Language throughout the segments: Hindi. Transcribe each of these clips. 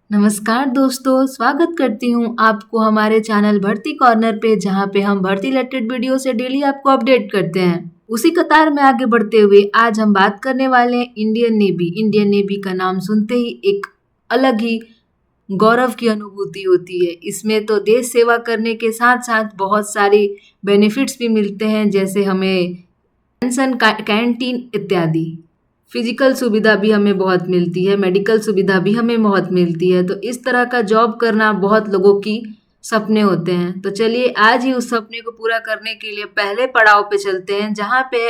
नमस्कार दोस्तों, स्वागत करती हूँ आपको हमारे चैनल भर्ती कॉर्नर पे, जहाँ पे हम भर्ती रिलेटेड वीडियो से डेली आपको अपडेट करते हैं। उसी कतार में आगे बढ़ते हुए आज हम बात करने वाले हैं इंडियन नेवी। इंडियन नेवी का नाम सुनते ही एक अलग ही गौरव की अनुभूति होती है। इसमें तो देश सेवा करने के साथ साथ बहुत सारी बेनिफिट्स भी मिलते हैं, जैसे हमें पेंशन, कैंटीन इत्यादि। फिजिकल सुविधा भी हमें बहुत मिलती है, मेडिकल सुविधा भी हमें बहुत मिलती है। तो इस तरह का जॉब करना बहुत लोगों की सपने होते हैं। तो चलिए आज ही उस सपने को पूरा करने के लिए पहले पड़ाव पे चलते हैं, जहाँ पे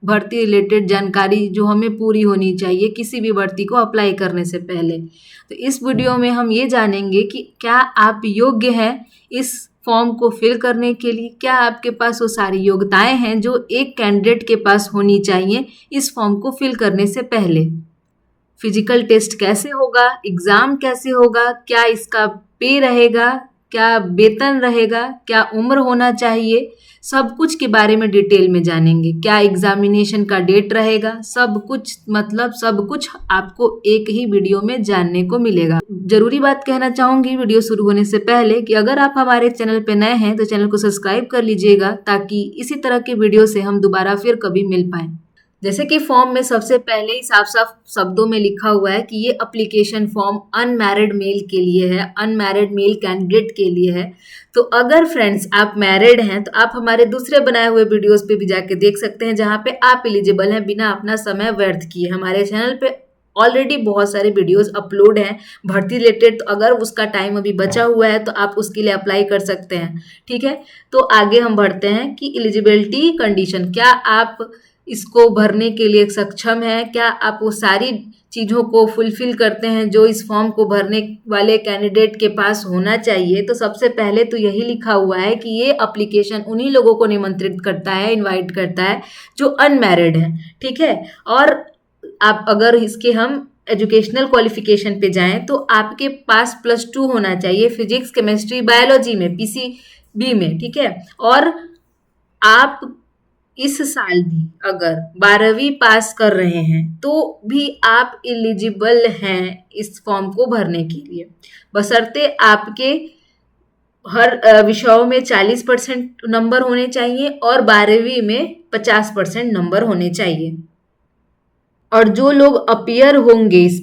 भर्ती रिलेटेड जानकारी जो हमें पूरी होनी चाहिए किसी भी भर्ती को अप्लाई करने से पहले। तो इस वीडियो में हम ये जानेंगे कि क्या आप योग्य हैं इस फॉर्म को फिल करने के लिए, क्या आपके पास वो सारी योग्यताएं हैं जो एक कैंडिडेट के पास होनी चाहिए इस फॉर्म को फिल करने से पहले। फिजिकल टेस्ट कैसे होगा, एग्ज़ाम कैसे होगा, क्या इसका पे रहेगा, क्या वेतन रहेगा, क्या उम्र होना चाहिए, सब कुछ के बारे में डिटेल में जानेंगे। क्या एग्जामिनेशन का डेट रहेगा, सब कुछ, मतलब सब कुछ आपको एक ही वीडियो में जानने को मिलेगा। जरूरी बात कहना चाहूँगी वीडियो शुरू होने से पहले कि अगर आप हमारे चैनल पे नए हैं तो चैनल को सब्सक्राइब कर लीजिएगा, ताकि इसी तरह के वीडियो से हम दोबारा फिर कभी मिल पाएँ। जैसे कि फॉर्म में सबसे पहले ही साफ साफ शब्दों में लिखा हुआ है कि ये अप्लीकेशन फॉर्म अनमैरिड मेल के लिए है, अनमैरिड मेल कैंडिडेट के लिए है। तो अगर फ्रेंड्स आप मैरिड हैं तो आप हमारे दूसरे बनाए हुए वीडियोस पे भी जाके देख सकते हैं, जहाँ पे आप एलिजिबल हैं बिना अपना समय व्यर्थ किए। हमारे चैनल पे ऑलरेडी बहुत सारे वीडियोस अपलोड हैं भर्ती रिलेटेड, तो अगर उसका टाइम अभी बचा हुआ है तो आप उसके लिए अप्लाई कर सकते हैं। ठीक है, तो आगे हम बढ़ते हैं कि एलिजिबिलिटी कंडीशन, क्या आप इसको भरने के लिए सक्षम है, क्या आप वो सारी चीज़ों को फुलफिल करते हैं जो इस फॉर्म को भरने वाले कैंडिडेट के पास होना चाहिए। तो सबसे पहले तो यही लिखा हुआ है कि ये एप्लीकेशन उन्हीं लोगों को निमंत्रित करता है, इनवाइट करता है जो अनमैरिड हैं। ठीक है, और आप अगर इसके हम एजुकेशनल क्वालिफिकेशन पे जाएं तो आपके पास +2 होना चाहिए फिजिक्स, केमिस्ट्री, बायोलॉजी में, पीसीबी में। ठीक है, और आप इस साल भी अगर 12वीं पास कर रहे हैं तो भी आप एलिजिबल हैं इस फॉर्म को भरने के लिए, बशर्ते आपके हर विषयों में 40% नंबर होने चाहिए और 12वीं में 50% नंबर होने चाहिए। और जो लोग अपीयर होंगे इस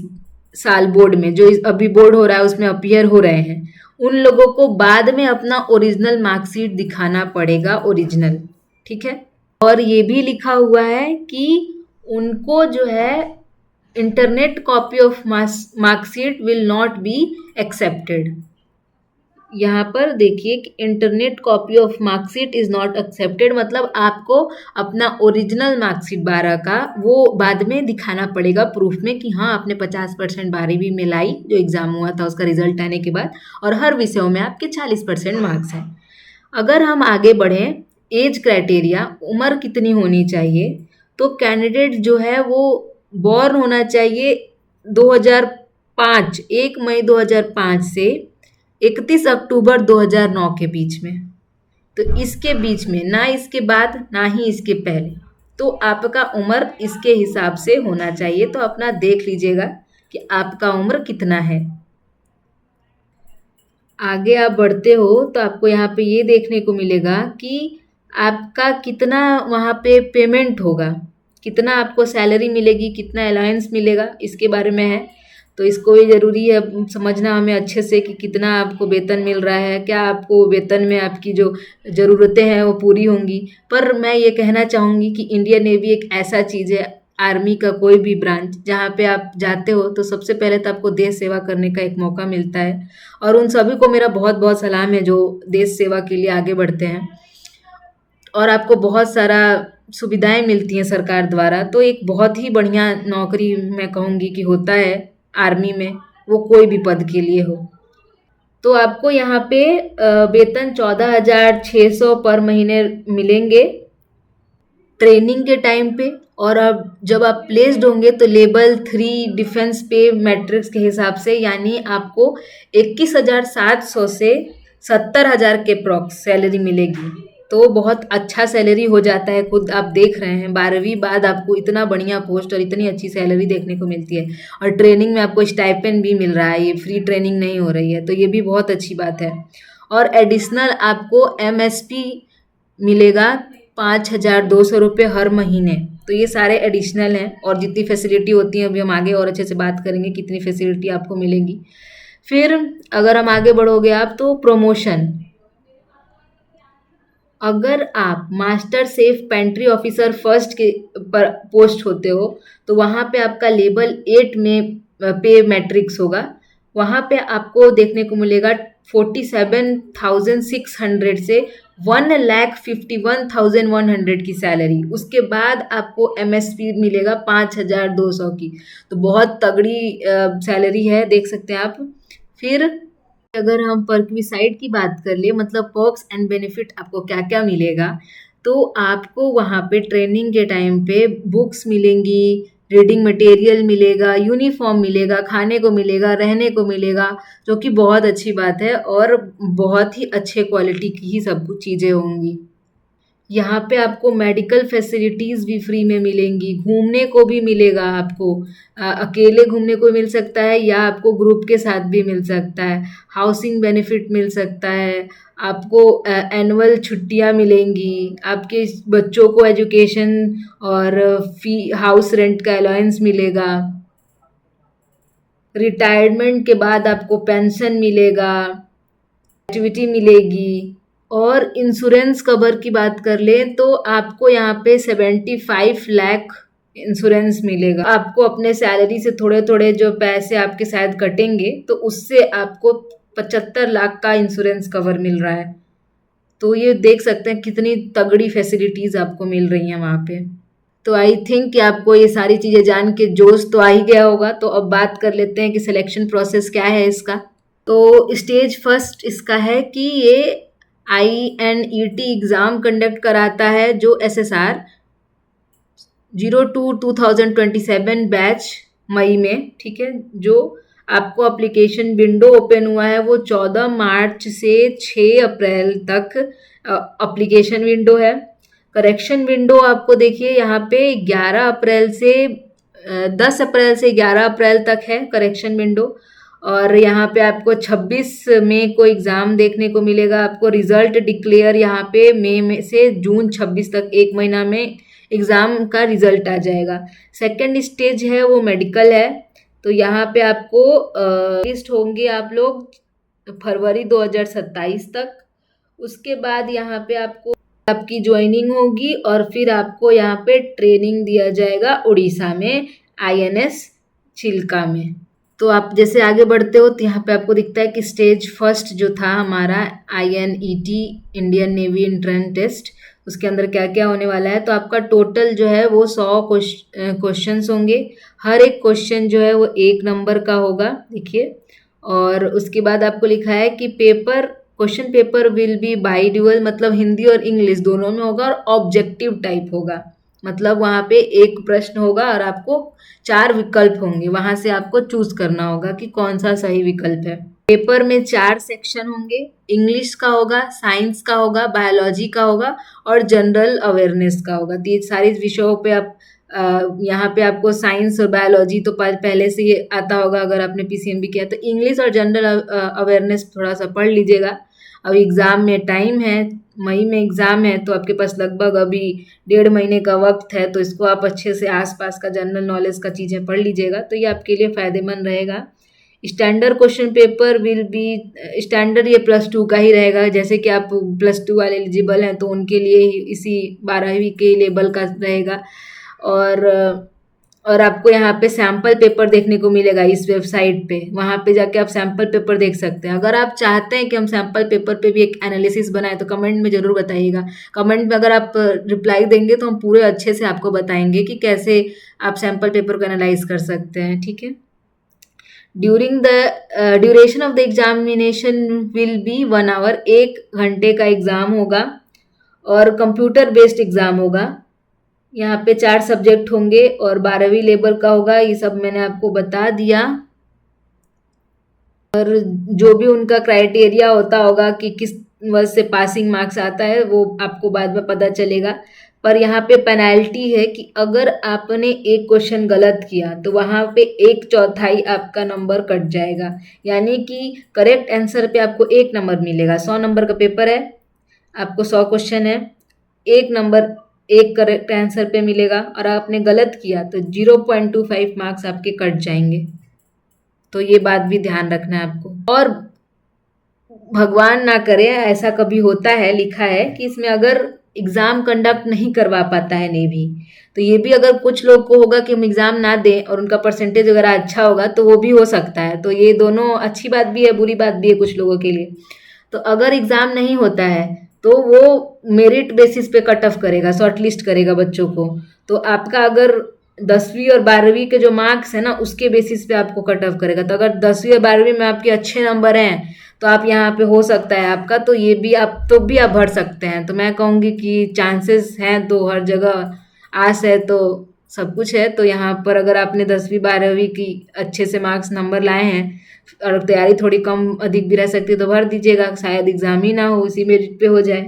साल बोर्ड में, जो अभी बोर्ड हो रहा है उसमें अपीयर हो रहे हैं, उन लोगों को बाद में अपना ओरिजिनल मार्कशीट दिखाना पड़ेगा, ओरिजिनल। ठीक है, और ये भी लिखा हुआ है कि उनको जो है internet copy of marksheet will not be accepted. यहाँ पर देखिए कि internet copy of marksheet is not accepted, मतलब आपको अपना ओरिजिनल मार्कशीट 12 का वो बाद में दिखाना पड़ेगा प्रूफ में कि हाँ आपने 50% 12वीं में लाई, जो एग्जाम हुआ था उसका रिजल्ट आने के बाद, और हर विषयों में आपके 40% मार्क्स हैं। अगर हम आगे बढ़ें, एज क्राइटेरिया, उम्र कितनी होनी चाहिए, तो कैंडिडेट जो है वो बॉर्न होना चाहिए 2005, 1 मई 2005 से 31 अक्टूबर 2009 के बीच में। तो इसके बीच में, ना इसके बाद ना ही इसके पहले, तो आपका उम्र इसके हिसाब से होना चाहिए। तो अपना देख लीजिएगा कि आपका उम्र कितना है। आगे आप बढ़ते हो तो आपको यहाँ पे ये देखने को मिलेगा कि आपका कितना वहाँ पे पेमेंट होगा, कितना आपको सैलरी मिलेगी, कितना अलाउंस मिलेगा, इसके बारे में है। तो इसको भी ज़रूरी है समझना हमें अच्छे से कि कितना आपको वेतन मिल रहा है, क्या आपको वेतन में आपकी जो ज़रूरतें हैं वो पूरी होंगी। पर मैं ये कहना चाहूँगी कि इंडियन नेवी एक ऐसा चीज़ है, आर्मी का कोई भी ब्रांच, जहाँ पे आप जाते हो तो सबसे पहले तो आपको देश सेवा करने का एक मौका मिलता है। और उन सभी को मेरा बहुत बहुत सलाम है जो देश सेवा के लिए आगे बढ़ते हैं, और आपको बहुत सारा सुविधाएं मिलती हैं सरकार द्वारा। तो एक बहुत ही बढ़िया नौकरी मैं कहूँगी कि होता है आर्मी में, वो कोई भी पद के लिए हो। तो आपको यहाँ पे वेतन 14,600 पर महीने मिलेंगे ट्रेनिंग के टाइम पे, और अब जब आप प्लेस्ड होंगे तो लेवल 3 डिफेंस पे मैट्रिक्स के हिसाब से, यानी आपको 21,700 से 70,000 के प्रॉक्स सैलरी मिलेगी। तो बहुत अच्छा सैलरी हो जाता है। खुद आप देख रहे हैं 12वीं बाद आपको इतना बढ़िया पोस्ट और इतनी अच्छी सैलरी देखने को मिलती है, और ट्रेनिंग में आपको स्टाइपेंड भी मिल रहा है, ये फ्री ट्रेनिंग नहीं हो रही है, तो ये भी बहुत अच्छी बात है। और एडिशनल आपको एमएसपी मिलेगा 5,200 रुपये हर महीने। तो ये सारे एडिशनल हैं, और जितनी फैसिलिटी होती है अभी हम आगे और अच्छे से बात करेंगे कितनी फैसिलिटी आपको मिलेगी। फिर अगर हम आगे बढ़ोगे आप, तो प्रमोशन, अगर आप master chef pantry officer first के पर पोस्ट होते हो, तो वहाँ पे आपका लेवल 8 में पे मैट्रिक्स होगा। वहाँ पे आपको देखने को मिलेगा 47,600 से 1,51,100 की सैलरी। उसके बाद आपको एमएसपी मिलेगा 5,200 की। तो बहुत तगड़ी सैलरी है, देख सकते हैं आप। फिर अगर हम पर्क्विसाइड की बात कर ले, मतलब पर्क्स एंड बेनिफिट आपको क्या क्या मिलेगा, तो आपको वहाँ पे ट्रेनिंग के टाइम पे बुक्स मिलेंगी, रीडिंग मटेरियल मिलेगा, यूनिफॉर्म मिलेगा, खाने को मिलेगा, रहने को मिलेगा, जो कि बहुत अच्छी बात है, और बहुत ही अच्छे क्वालिटी की ही सब कुछ चीज़ें होंगी। यहाँ पे आपको मेडिकल फैसिलिटीज़ भी फ्री में मिलेंगी, घूमने को भी मिलेगा आपको। अकेले घूमने को मिल सकता है या आपको ग्रुप के साथ भी मिल सकता है। हाउसिंग बेनिफिट मिल सकता है, आपको एनुअल छुट्टियाँ मिलेंगी, आपके बच्चों को एजुकेशन और फी हाउस रेंट का अलाउंस मिलेगा। रिटायरमेंट के बाद आपको पेंशन मिलेगा, एक्टिविटी मिलेगी। और इंश्योरेंस कवर की बात कर लें, तो आपको यहाँ पे 75 लाख इंश्योरेंस मिलेगा। आपको अपने सैलरी से थोड़े थोड़े जो पैसे आपके शायद कटेंगे, तो उससे आपको 75 लाख का इंश्योरेंस कवर मिल रहा है। तो ये देख सकते हैं कितनी तगड़ी फैसिलिटीज़ आपको मिल रही हैं वहाँ पे। तो आई थिंक कि आपको ये सारी चीज़ें जान के जोश तो आ ही गया होगा। तो अब बात कर लेते हैं कि सिलेक्शन प्रोसेस क्या है इसका। तो स्टेज फर्स्ट इसका है कि ये INET एग्ज़ाम कंडक्ट कराता है, जो SSR 02/2027 बैच मई में, ठीक है। जो आपको एप्लीकेशन विंडो ओपन हुआ है वो 14 मार्च से 6 अप्रैल तक एप्लीकेशन विंडो है। करेक्शन विंडो आपको देखिए यहाँ पे 11 अप्रैल से 10 अप्रैल से 11 अप्रैल तक है करेक्शन विंडो। और यहाँ पे आपको 26 मई को एग्ज़ाम देखने को मिलेगा। आपको रिजल्ट डिक्लेयर यहाँ पे मई में से जून 26 तक, 1 महीना में एग्ज़ाम का रिजल्ट आ जाएगा। सेकंड स्टेज है वो मेडिकल है। तो यहाँ पे आपको लिस्ट होंगे आप लोग फरवरी 2027 तक। उसके बाद यहाँ पे आपको आपकी ज्वाइनिंग होगी, और फिर आपको यहाँ पे ट्रेनिंग दिया जाएगा उड़ीसा में, INS चिल्का में। तो आप जैसे आगे बढ़ते हो तो यहाँ पे आपको दिखता है कि स्टेज फर्स्ट जो था हमारा INET Indian navy entrance test, उसके अंदर क्या क्या होने वाला है। तो आपका टोटल जो है वो 100 क्वेश्चंस होंगे। हर एक क्वेश्चन जो है वो 1 नंबर का होगा, देखिए। और उसके बाद आपको लिखा है कि क्वेश्चन पेपर विल बी बाईड्यूअल, मतलब हिंदी और इंग्लिश दोनों में होगा, और ऑब्जेक्टिव टाइप होगा। मतलब वहाँ पे एक प्रश्न होगा और आपको 4 विकल्प होंगे, वहाँ से आपको चूज करना होगा कि कौन सा सही विकल्प है। पेपर में 4 सेक्शन होंगे, इंग्लिश का होगा, साइंस का होगा, बायोलॉजी का होगा, और जनरल अवेयरनेस का होगा। तो ये सारे विषयों पे आप यहाँ पे आपको साइंस और बायोलॉजी तो पहले से ये आता होगा अगर आपने PCMB किया। तो इंग्लिश और जनरल अवेयरनेस थोड़ा सा पढ़ लीजिएगा। अब एग्ज़ाम में टाइम है, मई में एग्ज़ाम है, तो आपके पास लगभग अभी 1.5 महीने का वक्त है। तो इसको आप अच्छे से आसपास का जनरल नॉलेज का चीज़ें पढ़ लीजिएगा, तो ये आपके लिए फ़ायदेमंद रहेगा। Standard question paper will be standard, ये +2 का ही रहेगा। जैसे कि आप +2 वाले एलिजिबल हैं तो उनके लिए इसी 12वीं के लेवल का रहेगा। और आपको यहाँ पे सैम्पल पेपर देखने को मिलेगा इस वेबसाइट पे, वहाँ पे जाके आप सैम्पल पेपर देख सकते हैं। अगर आप चाहते हैं कि हम सैम्पल पेपर पे भी एक एनालिसिस बनाएं तो कमेंट में ज़रूर बताइएगा। कमेंट में अगर आप रिप्लाई देंगे तो हम पूरे अच्छे से आपको बताएंगे कि कैसे आप सैम्पल पेपर को एनालाइज कर सकते हैं, ठीक है। During the duration of the examination will be 1 hour, 1 घंटे का एग्ज़ाम होगा, और कंप्यूटर बेस्ड एग्ज़ाम होगा। यहाँ पे 4 सब्जेक्ट होंगे और 12वीं लेवल का होगा। ये सब मैंने आपको बता दिया। और जो भी उनका क्राइटेरिया होता होगा कि किस वजह से पासिंग मार्क्स आता है वो आपको बाद में पता चलेगा। पर यहाँ पे पेनाल्टी है कि अगर आपने एक क्वेश्चन गलत किया तो वहाँ पे 1/4 आपका नंबर कट जाएगा, यानी कि करेक्ट आंसर पे आपको 1 नंबर मिलेगा। 100 नंबर का पेपर है, आपको 100 क्वेश्चन है, 1 नंबर एक करेक्ट आंसर पे मिलेगा, और आपने गलत किया तो 0.25 मार्क्स आपके कट जाएंगे। तो ये बात भी ध्यान रखना है आपको। और भगवान ना करे ऐसा कभी होता है, लिखा है कि इसमें अगर एग्ज़ाम कंडक्ट नहीं करवा पाता है नेवी, तो ये भी अगर कुछ लोग को होगा कि हम एग्ज़ाम ना दें और उनका परसेंटेज अगर अच्छा होगा तो वो भी हो सकता है। तो ये दोनों अच्छी बात भी है, बुरी बात भी है कुछ लोगों के लिए। तो अगर एग्ज़ाम नहीं होता है तो वो मेरिट बेसिस पे कट ऑफ करेगा, शॉर्ट लिस्ट करेगा बच्चों को। तो आपका अगर 10वीं और 12वीं के जो मार्क्स है ना उसके बेसिस पे आपको कट ऑफ करेगा। तो अगर 10वीं और 12वीं में आपके अच्छे नंबर हैं तो आप यहाँ पे हो सकता है आपका, तो ये भी आप तो भी आप भर सकते हैं। तो मैं कहूँगी कि चांसेस हैं तो हर जगह, आस है तो सब कुछ है। तो यहाँ पर अगर आपने 10वीं 12वीं की अच्छे से मार्क्स नंबर लाए हैं और तैयारी थोड़ी कम अधिक भी रह सकती है तो भर दीजिएगा, शायद एग्ज़ाम ही ना हो, उसी मेरिट पे हो जाए।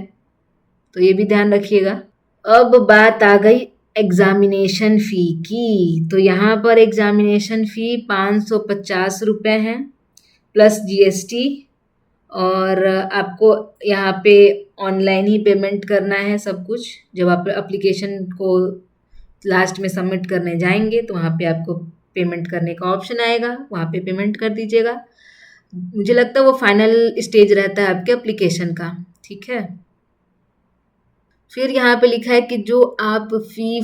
तो ये भी ध्यान रखिएगा। अब बात आ गई एग्जामिनेशन फ़ी की। तो यहाँ पर एग्जामिनेशन फ़ी 550 रुपये है प्लस जीएसटी, और आपको यहाँ पे ऑनलाइन ही पेमेंट करना है सब कुछ। जब आप एप्लीकेशन को लास्ट में सबमिट करने जाएंगे तो वहाँ पे आपको पेमेंट करने का ऑप्शन आएगा, वहाँ पे पेमेंट कर दीजिएगा। मुझे लगता है वो फाइनल स्टेज रहता है आपके एप्लीकेशन का, ठीक है। फिर यहाँ पे लिखा है कि जो आप फी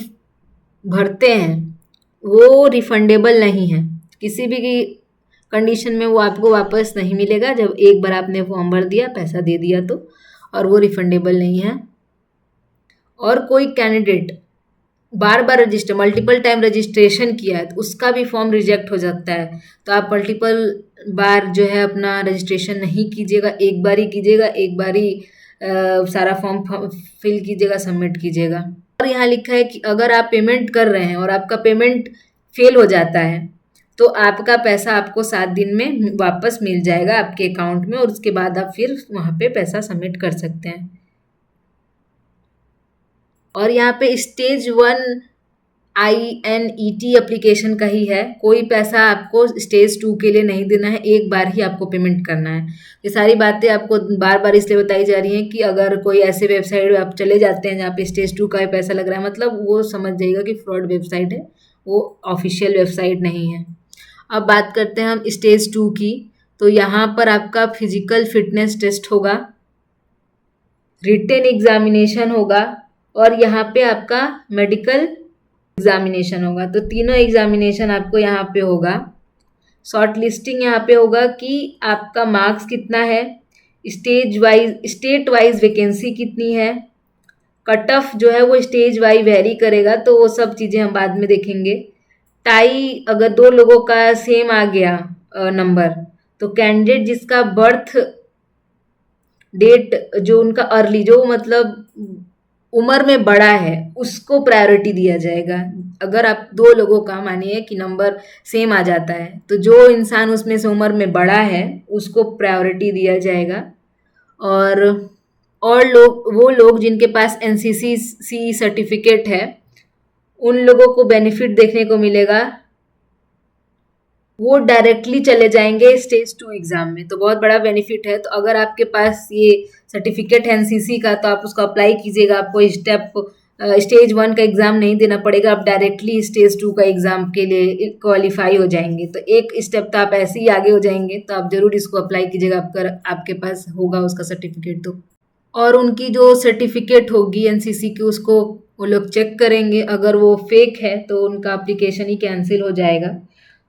भरते हैं वो रिफंडेबल नहीं है, किसी भी कंडीशन में वो आपको वापस नहीं मिलेगा। जब एक बार आपने फॉर्म भर दिया, पैसा दे दिया तो, और वो रिफंडेबल नहीं है। और कोई कैंडिडेट बार बार मल्टीपल टाइम रजिस्ट्रेशन किया है तो उसका भी फॉर्म रिजेक्ट हो जाता है। तो आप मल्टीपल बार जो है अपना रजिस्ट्रेशन नहीं कीजिएगा, एक बार ही कीजिएगा, एक बार ही सारा फॉर्म फिल कीजिएगा, सबमिट कीजिएगा। और यहाँ लिखा है कि अगर आप पेमेंट कर रहे हैं और आपका पेमेंट फेल हो जाता है तो आपका पैसा आपको 7 दिन में वापस मिल जाएगा आपके अकाउंट में, और उसके बाद आप फिर वहाँ पे पैसा सबमिट कर सकते हैं। और यहाँ पे स्टेज 1 INET एप्लीकेशन का ही है, कोई पैसा आपको स्टेज 2 के लिए नहीं देना है, एक बार ही आपको पेमेंट करना है। ये सारी बातें आपको बार बार इसलिए बताई जा रही हैं कि अगर कोई ऐसे वेबसाइट आप चले जाते हैं जहाँ पे स्टेज 2 का ही पैसा लग रहा है, मतलब वो समझ जाइएगा कि फ्रॉड वेबसाइट है, वो ऑफिशियल वेबसाइट नहीं है। अब बात करते हैं हम स्टेज 2 की। तो यहाँ पर आपका फिजिकल फिटनेस टेस्ट होगा, रिटेन एग्जामिनेशन होगा, और यहाँ पे आपका मेडिकल एग्जामिनेशन होगा। तो तीनों एग्जामिनेशन आपको यहाँ पे होगा। शॉर्ट लिस्टिंग यहाँ पे होगा कि आपका मार्क्स कितना है, स्टेट वाइज वैकेंसी कितनी है, कट ऑफ जो है वो स्टेज वाइज वेरी करेगा, तो वो सब चीज़ें हम बाद में देखेंगे। टाई अगर 2 लोगों का सेम आ गया नंबर, तो कैंडिडेट जिसका बर्थ डेट जो उनका अर्ली, जो मतलब उम्र में बड़ा है, उसको प्रायोरिटी दिया जाएगा। अगर आप 2 लोगों का मानिए कि नंबर सेम आ जाता है तो जो इंसान उसमें से उम्र में बड़ा है उसको प्रायोरिटी दिया जाएगा। और लोग, वो लोग जिनके पास NCC सर्टिफिकेट है उन लोगों को बेनिफिट देखने को मिलेगा, वो डायरेक्टली चले जाएंगे स्टेज 2 एग्ज़ाम में। तो बहुत बड़ा बेनिफिट है। तो अगर आपके पास ये सर्टिफिकेट है NCC का तो आप उसको अप्लाई कीजिएगा, आपको स्टेज 1 का एग्ज़ाम नहीं देना पड़ेगा, आप डायरेक्टली स्टेज 2 का एग्ज़ाम के लिए क्वालिफाई हो जाएंगे। तो एक स्टेप तो आप ऐसे ही आगे हो जाएंगे। तो आप ज़रूर इसको अप्लाई कीजिएगा अगर आपके पास होगा उसका सर्टिफिकेट तो। और उनकी जो सर्टिफिकेट होगी NCC की उसको वो लोग चेक करेंगे, अगर वो फेक है तो उनका एप्लीकेशन ही कैंसिल हो जाएगा।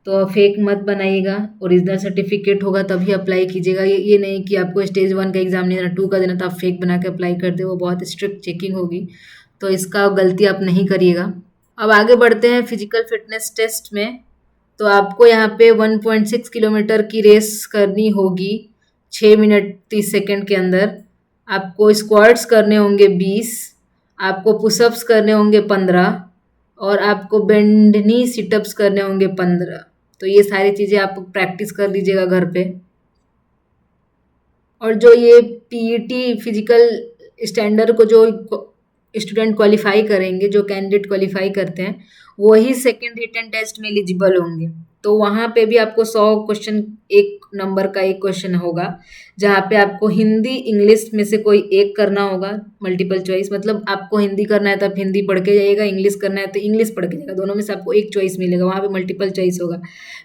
तो फेक मत बनाइएगा, ओरिजिनल सर्टिफिकेट होगा तभी अप्लाई कीजिएगा। ये नहीं कि आपको स्टेज 1 का एग्ज़ाम नहीं देना, 2 का देना तो आप फेक बना के अप्लाई कर दे, वो बहुत स्ट्रिक्ट चेकिंग होगी। तो इसका गलती आप नहीं करिएगा। अब आगे बढ़ते हैं फिजिकल फिटनेस टेस्ट में। तो आपको यहाँ पे 1.6 किलोमीटर की रेस करनी होगी 6 मिनट 30 सेकेंड के अंदर। आपको स्क्वाट्स करने होंगे 20, आपको पुशअप्स करने होंगे 15, और आपको बेंडनी सिटअप्स करने होंगे 15। तो ये सारी चीज़ें आप प्रैक्टिस कर लीजिएगा घर पे। और जो ये पीईटी फिजिकल स्टैंडर्ड को जो स्टूडेंट क्वालिफाई करेंगे, जो कैंडिडेट क्वालिफाई करते हैं, वही सेकेंड रिटन टेस्ट में एलिजिबल होंगे। तो वहाँ पे भी आपको 100 क्वेश्चन, एक नंबर का एक क्वेश्चन होगा, जहाँ पे आपको हिंदी इंग्लिश में से कोई एक करना होगा, मल्टीपल चॉइस। मतलब आपको हिंदी करना है तो आप हिंदी पढ़ के जाइएगा, इंग्लिश करना है तो इंग्लिश पढ़ के जाइएगा, दोनों में से आपको एक चॉइस मिलेगा, वहाँ पे मल्टीपल चॉइस होगा।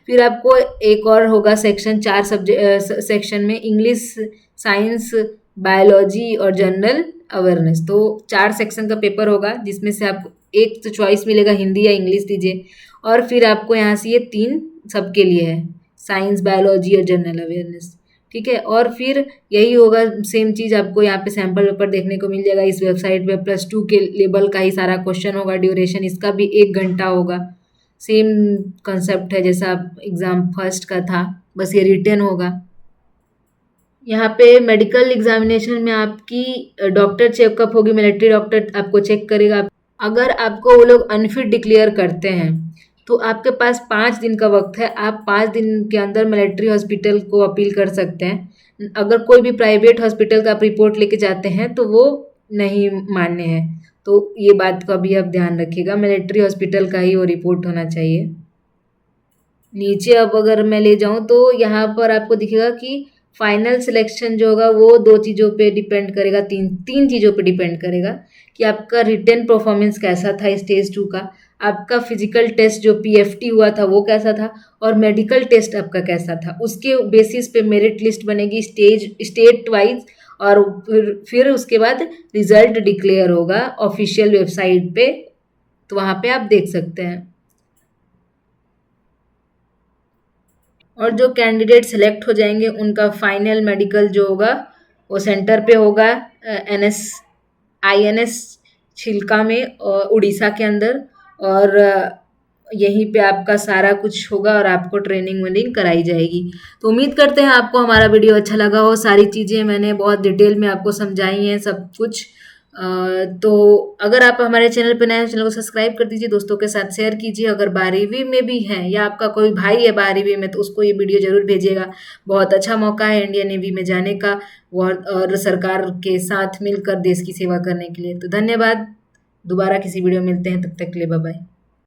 फिर आपको एक और होगा सेक्शन, 4 सब्जेक्ट सेक्शन में, इंग्लिश, साइंस, बायोलॉजी और जनरल अवेयरनेस। तो 4 सेक्शन का पेपर होगा, जिसमें से आपको एक तो चॉइस मिलेगा हिंदी या इंग्लिश दीजिए, और फिर आपको यहाँ से ये 3 सबके लिए है, साइंस, बायोलॉजी और जनरल अवेयरनेस। ठीक है, और फिर यही होगा, सेम चीज़ आपको यहाँ पे सैम्पल पेपर देखने को मिल जाएगा इस वेबसाइट पे। +2 के लेवल का ही सारा क्वेश्चन होगा, ड्यूरेशन इसका भी 1 घंटा होगा। सेम कंसेप्ट है जैसा एग्ज़ाम फर्स्ट का था, बस ये रिटन होगा। यहाँ पे मेडिकल एग्जामिनेशन में आपकी डॉक्टर चेकअप होगी, मिलिट्री डॉक्टर आपको चेक करेगा। अगर आपको वो लोग अनफिट डिक्लेयर करते हैं तो आपके पास 5 दिन का वक्त है, आप 5 दिन के अंदर मिलिट्री हॉस्पिटल को अपील कर सकते हैं। अगर कोई भी प्राइवेट हॉस्पिटल का आप रिपोर्ट लेके जाते हैं तो वो नहीं मान्य है, तो ये बात का भी आप ध्यान रखिएगा, मिलिट्री हॉस्पिटल का ही वो रिपोर्ट होना चाहिए। नीचे अब अगर मैं ले जाऊं तो यहाँ पर आपको दिखेगा कि फाइनल सिलेक्शन जो होगा वो 2 चीज़ों पे डिपेंड करेगा, तीन चीज़ों पे डिपेंड करेगा कि आपका रिटन परफॉर्मेंस कैसा था स्टेज 2 का, आपका फिजिकल टेस्ट जो पीएफटी हुआ था वो कैसा था, और मेडिकल टेस्ट आपका कैसा था। उसके बेसिस पे मेरिट लिस्ट बनेगी स्टेट वाइज, और फिर उसके बाद रिजल्ट डिक्लेयर होगा ऑफिशियल वेबसाइट पे, तो वहाँ पे आप देख सकते हैं। और जो कैंडिडेट सेलेक्ट हो जाएंगे उनका फाइनल मेडिकल जो होगा वो सेंटर पे होगा, INS छिलका में, और उड़ीसा के अंदर, और यहीं पे आपका सारा कुछ होगा और आपको ट्रेनिंग वेनिंग कराई जाएगी। तो उम्मीद करते हैं आपको हमारा वीडियो अच्छा लगा हो, सारी चीज़ें मैंने बहुत डिटेल में आपको समझाई हैं सब कुछ। तो अगर आप हमारे चैनल पर नए हैं, चैनल को सब्सक्राइब कर दीजिए, दोस्तों के साथ शेयर कीजिए। अगर 12वीं में भी हैं या आपका कोई भाई है 12वीं में तो उसको ये वीडियो जरूर भेजिएगा। बहुत अच्छा मौका है इंडियन नेवी में जाने का, और सरकार के साथ मिलकर देश की सेवा करने के लिए। तो धन्यवाद, दोबारा किसी वीडियो में मिलते हैं, तब तक के लिए बाय बाय।